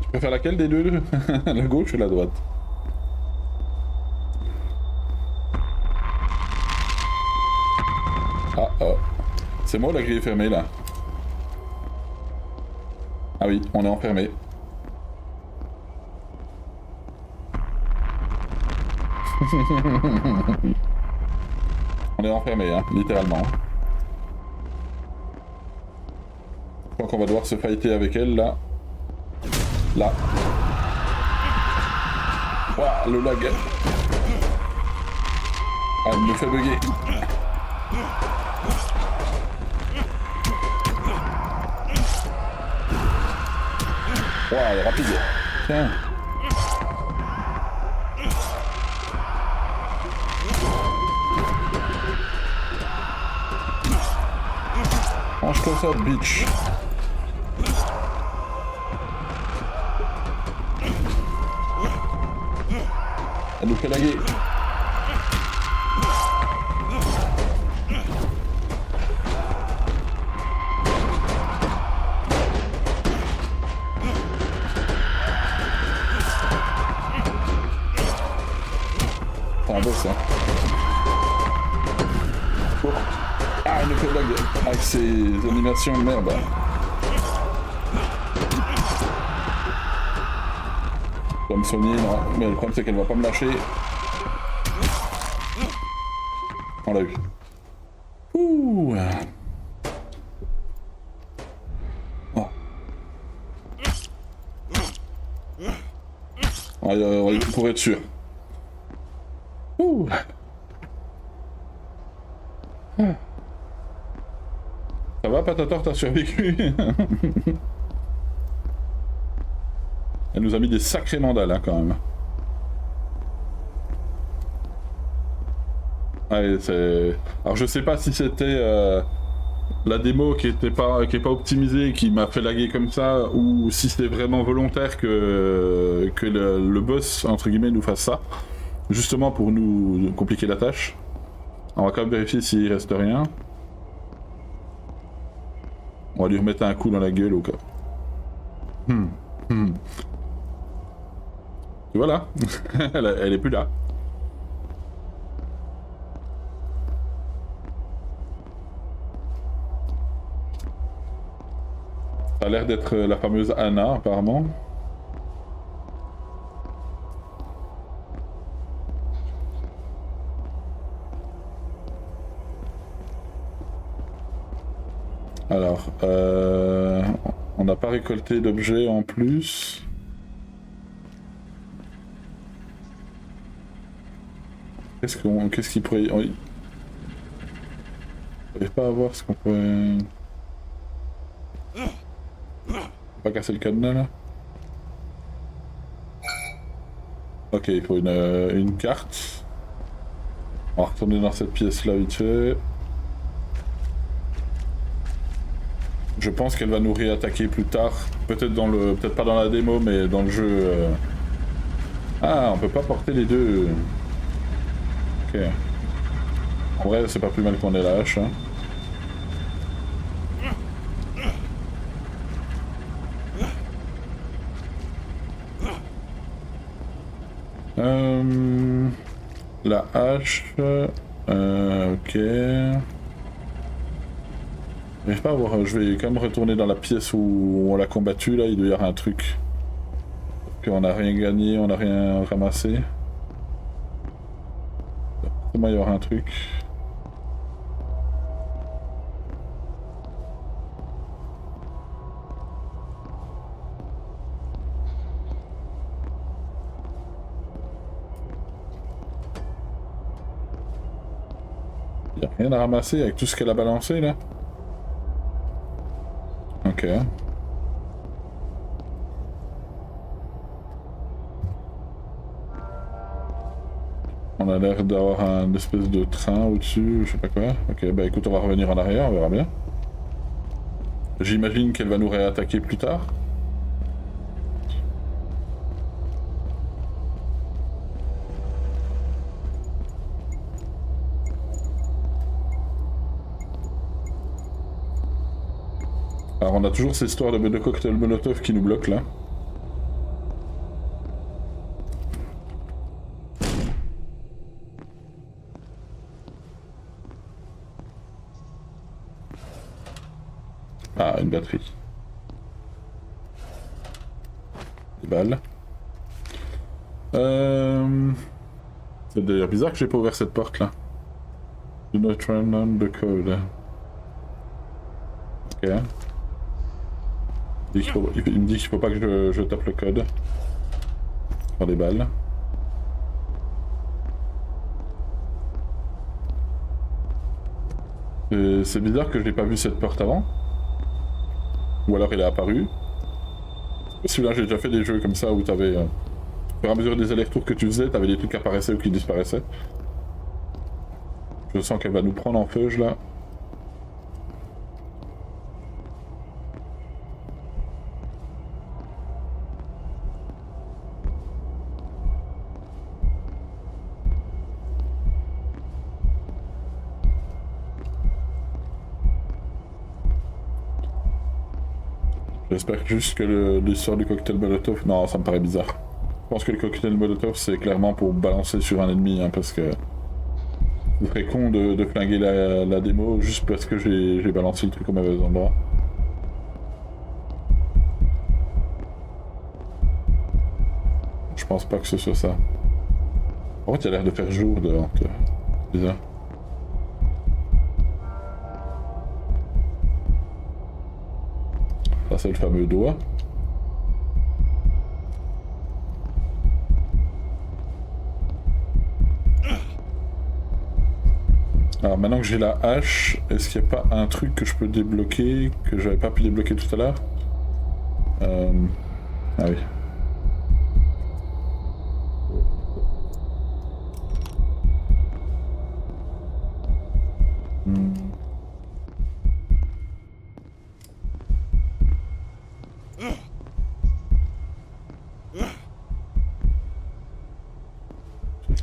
Tu préfères laquelle des deux? La gauche ou la droite? Ah, oh. C'est moi, la grille est fermée, là. Ah oui, on est enfermé. On est enfermé, hein, littéralement. Je crois qu'on va devoir se fighter avec elle, là. Là. Ouah, le lag. Ah, elle me fait bugger. Ouah, elle est rapide. Tiens. Mange-toi ça, bitch. Elle nous fait laguer. C'est un boss, hein. Oh. Ah, il nous fait lag avec ses animations de merde. Comme Sony, non. Mais le problème c'est qu'elle va pas me lâcher. On l'a eu. Ouh. Oh. Ouais, pour être sûr. Ouh. Ça va, Patator, t'as survécu? Elle nous a mis des sacrés mandales, hein, quand même. Ouais, c'est... Alors je sais pas si c'était la démo qui est pas optimisée et qui m'a fait laguer comme ça, ou si c'était vraiment volontaire que le boss, entre guillemets, nous fasse ça. Justement pour nous compliquer la tâche. On va quand même vérifier s'il reste rien. On va lui remettre un coup dans la gueule au cas. Et voilà. elle est plus là. Ça a l'air d'être la fameuse Anna, apparemment. Alors, on n'a pas récolté d'objets en plus. Qu'est-ce qu'il pourrait... Oui. On n'arrive pas à voir ce qu'on pourrait... Pas casser le cadenas là. Ok, il faut une carte. On va retourner dans cette pièce là vite fait. Je pense qu'elle va nous réattaquer plus tard. Peut-être pas dans la démo, mais dans le jeu. Ah, on peut pas porter les deux. Ok. En vrai, c'est pas plus mal qu'on ait la hache. Hein. La hache. Ok. J'arrive pas à voir. Je vais quand même retourner dans la pièce où on l'a combattu. Là, il doit y avoir un truc. On n'a rien gagné, on n'a rien ramassé. Forcément, il y aura un truc. Il n'y a rien à ramasser avec tout ce qu'elle a balancé là. Ok. On a l'air d'avoir un espèce de train au-dessus, je sais pas quoi. Ok, bah écoute, on va revenir en arrière, on verra bien. J'imagine qu'elle va nous réattaquer plus tard. Alors on a toujours cette histoire de cocktail Molotov qui nous bloque là. Ah, une batterie. Des balles. C'est d'ailleurs bizarre que j'ai pas ouvert cette porte là. Do not run on the code. Ok. Il me dit qu'il faut pas que je tape le code. Faire des balles. C'est bizarre que je n'ai pas vu cette porte avant. Ou alors elle est apparue. Celui-là, j'ai déjà fait des jeux comme ça où t'avais... au fur et à mesure des allers-retours que tu faisais, t'avais des trucs qui apparaissaient ou qui disparaissaient. Je sens qu'elle va nous prendre en feuge là. J'espère juste que l'histoire du cocktail Molotov... Non, ça me paraît bizarre. Je pense que le cocktail Molotov, c'est clairement pour balancer sur un ennemi, hein, parce que... Ce serait con de flinguer la démo juste parce que j'ai balancé le truc au mauvais endroit. Je pense pas que ce soit ça. En fait, il a l'air de faire jour dehors. Bizarre. Ça, c'est le fameux doigt. Alors maintenant que j'ai la hache, est-ce qu'il n'y a pas un truc que je peux débloquer que j'avais pas pu débloquer tout à l'heure? Ah oui.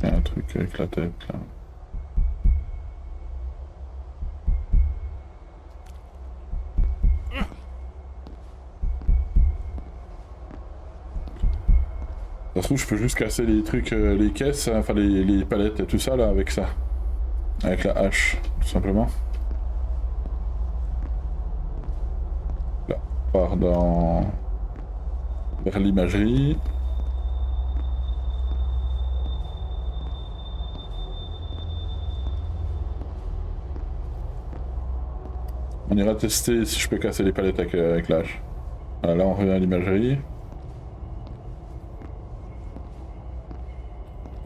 Il y a un truc avec la tête là. Ça se trouve, je peux juste casser les trucs, les caisses, enfin les palettes et tout ça là avec ça. Avec la hache, tout simplement. Là, on part vers l'imagerie. On ira tester si je peux casser les palettes avec la hache. Voilà, là on revient à l'imagerie.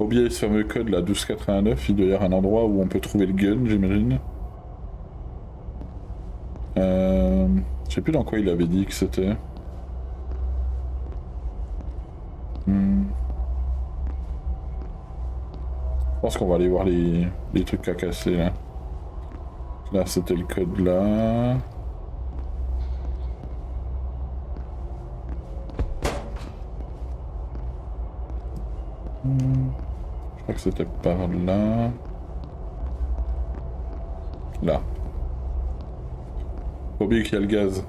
Oubliez ce fameux code là, 1289, il doit y avoir un endroit où on peut trouver le gun, j'imagine. Je sais plus dans quoi il avait dit que c'était. Je pense qu'on va aller voir les trucs à casser là. Là c'était le code là. Je crois que c'était par là. Là. Faut oublier qu'il y a le gaz.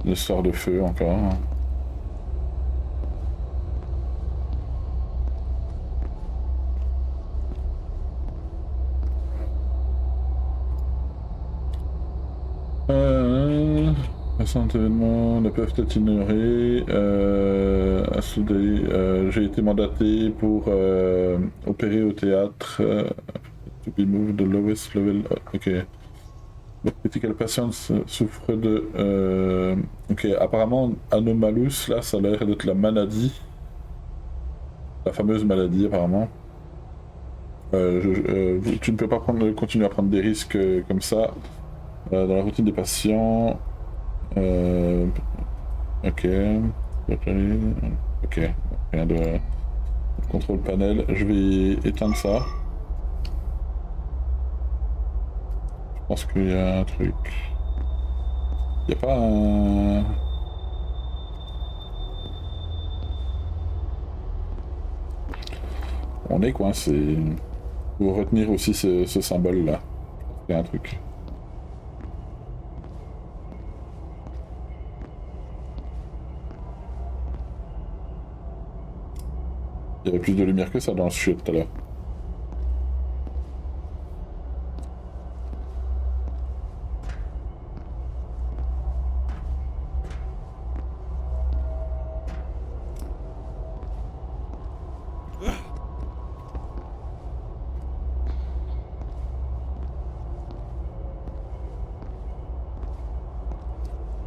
L'histoire de feu encore. Récents événements ne peuvent être ignorés. J'ai été mandaté pour opérer au théâtre. To be moved the lowest level. Ok. Le critical patient souffre de. Ok, apparemment, Anomalous, là, ça a l'air d'être la maladie. La fameuse maladie, apparemment. Tu ne peux pas continuer à prendre des risques comme ça. Dans la routine des patients. Ok. Ok. Rien de contrôle panel. Je vais éteindre ça. Je pense qu'il y a un truc. Il n'y a pas un... On est coincé. Faut retenir aussi ce symbole là. Il y a un truc. Il y avait plus de lumière que ça dans le chute tout à l'heure.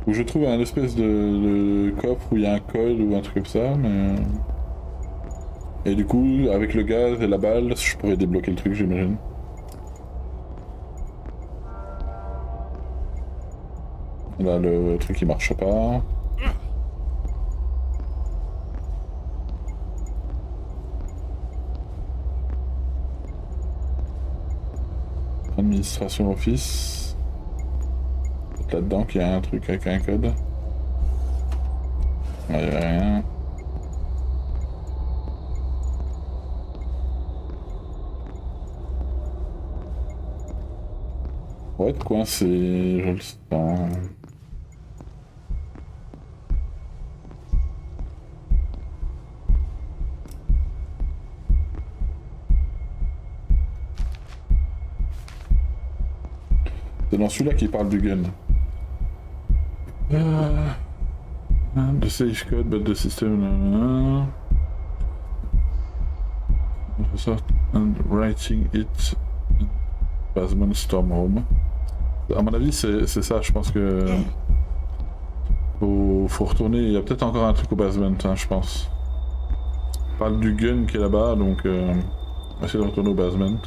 Où je trouve un espèce de coffre où il y a un code ou un truc comme ça, mais... Et du coup, avec le gaz et la balle, je pourrais débloquer le truc, j'imagine. Là, le truc il marche pas. Administration office. Là-dedans qu'il y a un truc avec un code. Il n'y a rien. On va être coincé, je le sens. C'est dans celui-là qui parle du gun. The safe code, but the system... and writing it... Basement Storm Room. À mon avis, c'est ça, je pense que... Faut retourner, il y a peut-être encore un truc au basement, hein, je pense. On parle du gun qui est là-bas, donc... on va essayer de retourner au basement.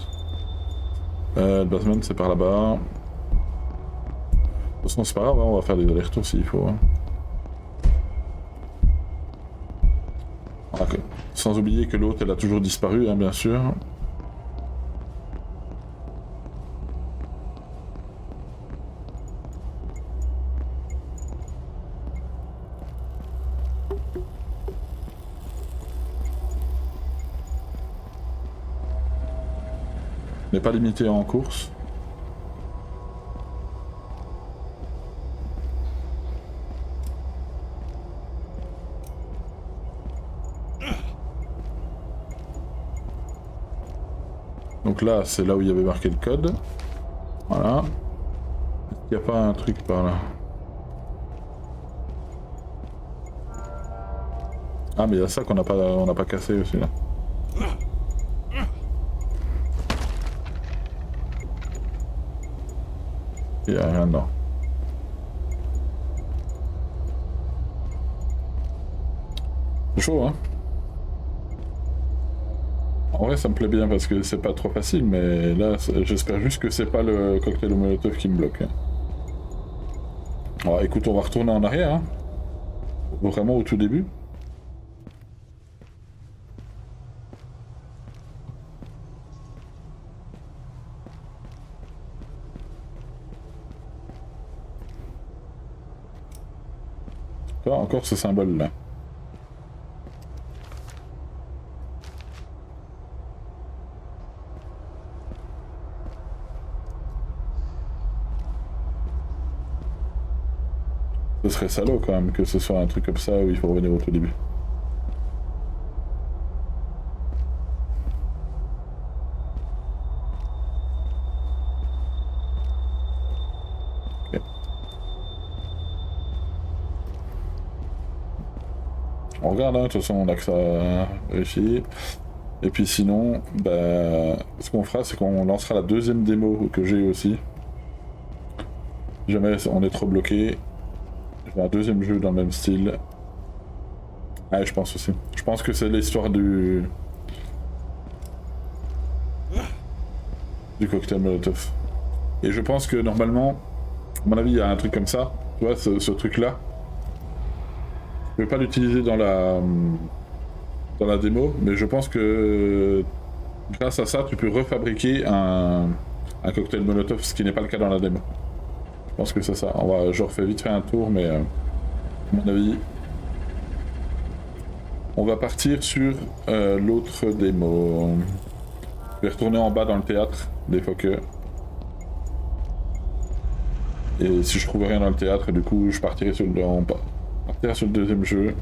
Le basement, c'est par là-bas. De toute façon, c'est pas grave, hein, on va faire des allers-retours s'il faut. Hein. Okay. Sans oublier que l'autre, elle a toujours disparu, hein, bien sûr. N'est pas limité en course. Donc là, c'est là où il y avait marqué le code. Voilà. Il n'y a pas un truc par là. Ah mais il y a ça qu'on n'a pas cassé aussi là. Il n'y a rien dedans. C'est chaud hein. En vrai ça me plaît bien parce que c'est pas trop facile mais là j'espère juste que c'est pas le cocktail au molotov qui me bloque. Alors écoute on va retourner en arrière hein. Vraiment au tout début. Encore ce symbole là. Ce serait salaud quand même que ce soit un truc comme ça où il faut revenir au tout début. Okay. On regarde, hein, de toute façon on a que ça à vérifier. Et puis sinon, bah, ce qu'on fera c'est qu'on lancera la deuxième démo que j'ai aussi. Si jamais on est trop bloqué. Un deuxième jeu dans le même style. Ah, je pense aussi. Je pense que c'est l'histoire du cocktail Molotov. Et je pense que normalement, à mon avis, il y a un truc comme ça. Tu vois, ce truc-là. Je vais pas l'utiliser dans la démo, mais je pense que grâce à ça, tu peux refabriquer un cocktail Molotov, ce qui n'est pas le cas dans la démo. Je pense que c'est ça. Je refais vite fait un tour, mais à mon avis, on va partir sur l'autre démo. Je vais retourner en bas dans le théâtre des Fokker. Et si je trouve rien dans le théâtre, du coup, je partirai sur le deuxième jeu.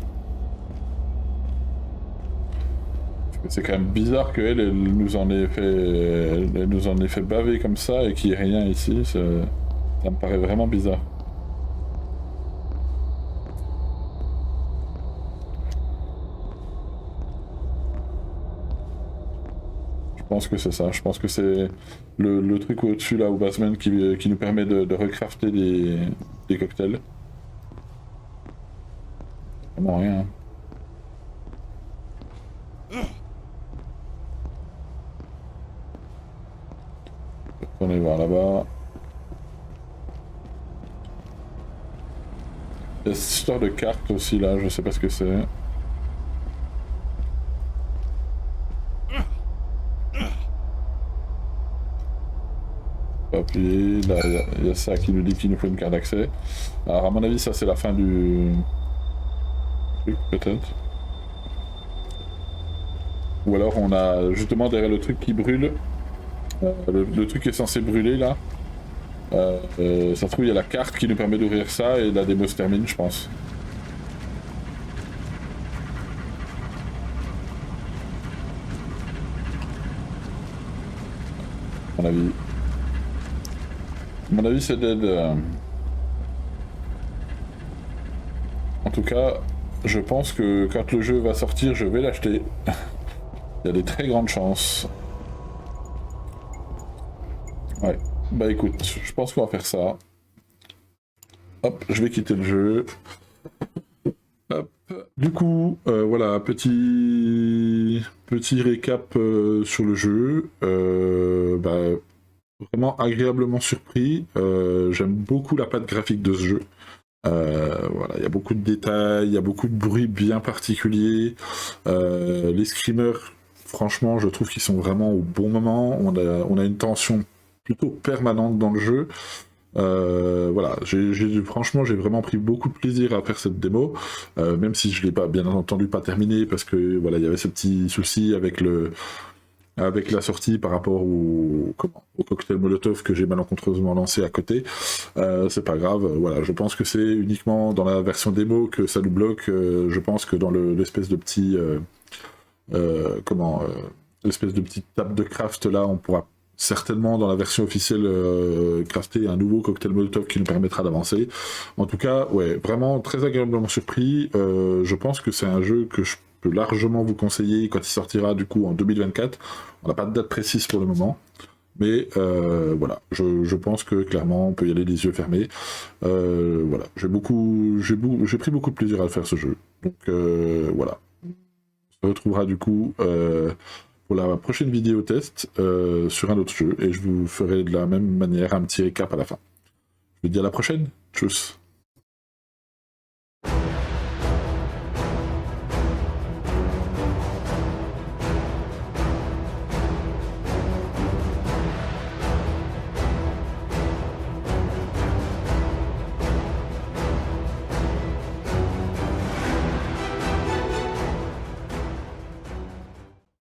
C'est quand même bizarre qu'elle nous en ait fait baver comme ça et qu'il n'y ait rien ici. Ça me paraît vraiment bizarre. Je pense que c'est ça. Je pense que c'est le truc au-dessus là au basement qui nous permet de recrafter des cocktails. Vraiment rien. On est voir là-bas. Il y a cette histoire de carte aussi là, je sais pas ce que c'est. Appuyer, là il y a ça qui nous dit qu'il nous faut une carte d'accès. Alors à mon avis ça c'est la fin du truc peut-être. Ou alors on a justement derrière le truc qui brûle, le truc qui est censé brûler là. Ça se trouve, il y a la carte qui nous permet d'ouvrir ça et la démo se termine, je pense. À mon avis. À mon avis, c'est dead. En tout cas, je pense que quand le jeu va sortir, je vais l'acheter. Il y a des très grandes chances. Ouais. Bah écoute, je pense qu'on va faire ça. Hop, je vais quitter le jeu. Hop. Du coup, voilà, petit récap sur le jeu. Bah, vraiment agréablement surpris. J'aime beaucoup la patte graphique de ce jeu. Voilà, il y a beaucoup de détails, il y a beaucoup de bruits bien particuliers. Les screamers, franchement, je trouve qu'ils sont vraiment au bon moment. On a une tension plutôt permanente dans le jeu. Voilà, franchement, j'ai vraiment pris beaucoup de plaisir à faire cette démo, même si je l'ai pas, bien entendu, pas terminé parce que voilà, il y avait ce petit souci avec la sortie par rapport au cocktail Molotov que j'ai malencontreusement lancé à côté. C'est pas grave, voilà, je pense que c'est uniquement dans la version démo que ça nous bloque. Je pense que dans l'espèce de petit l'espèce de petite table de craft là, on pourra certainement dans la version officielle crafter un nouveau cocktail Molotov qui nous permettra d'avancer. En tout cas, ouais, vraiment très agréablement surpris. Je pense que c'est un jeu que je peux largement vous conseiller quand il sortira du coup en 2024. On n'a pas de date précise pour le moment. Mais voilà, je pense que clairement on peut y aller les yeux fermés. Voilà, j'ai pris beaucoup de plaisir à faire ce jeu. Donc voilà. On se retrouvera du coup pour la prochaine vidéo test sur un autre jeu et je vous ferai de la même manière un petit récap à la fin. Je vous dis à la prochaine. Tchuss.